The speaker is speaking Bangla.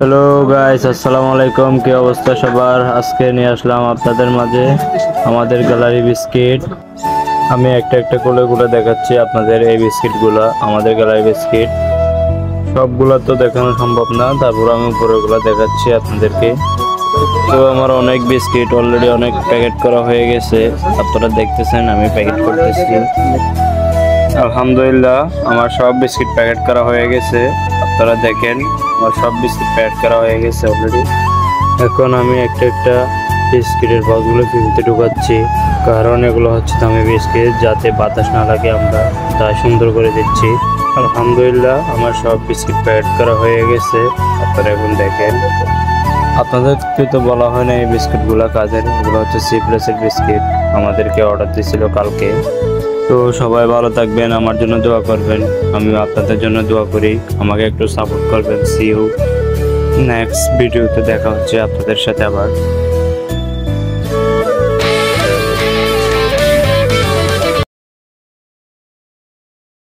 হ্যালো গাইস, আসসালামু আলাইকুম। কি অবস্থা সবার? আজকে নিয়ে আসলাম আপনাদের মাঝে আমাদের গ্যালারি বিস্কিট। আমি একটা একটা করে দেখাচ্ছি আপনাদের এই বিস্কিটগুলা, আমাদের গ্যালারি বিস্কিট। সবগুলা তো দেখানো সম্ভব না, তারপর আমি উপরেগুলা দেখাচ্ছি আপনাদেরকে। তো আমার অনেক বিস্কিট অলরেডি অনেক প্যাকেট করা হয়ে গেছে, আপনারা দেখতেছেন আমি প্যাকেট করতেছি। আলহামদুলিল্লাহ আমার সব বিস্কিট প্যাকেট করা হয়ে গেছে, আপনারা দেখেন আমার সব বিস্কিট প্যাকেট করা হয়ে গেছে অলরেডি। এখন আমি একটা একটা বিস্কিটের বক্সগুলো ফ্রিজে ঢুকাচ্ছি, কারণ এগুলো হচ্ছে দামি বিস্কিট, যাতে বাতাস না লাগে আমরা তাই সুন্দর করে দিচ্ছি। আলহামদুলিল্লাহ আমার সব বিস্কিট প্যাকেট করা হয়ে গেছে, আপনারা এখন দেখেন। আপনাদেরকে তো বলা হয় না এই বিস্কিটগুলো কাজের, এগুলো হচ্ছে সিপ্রেসের বিস্কিট, আমাদেরকে অর্ডার দিয়েছিল কালকে। তো সবাই ভালো থাকবেন, আমার জন্য দোয়া করবেন, আমিও আপনাদের জন্য দোয়া করি, আমাকে একটু সাপোর্ট করবেন। সি ইউ নেক্সট ভিডিওতে, দেখা হচ্ছে আপনাদের সাথে আবার।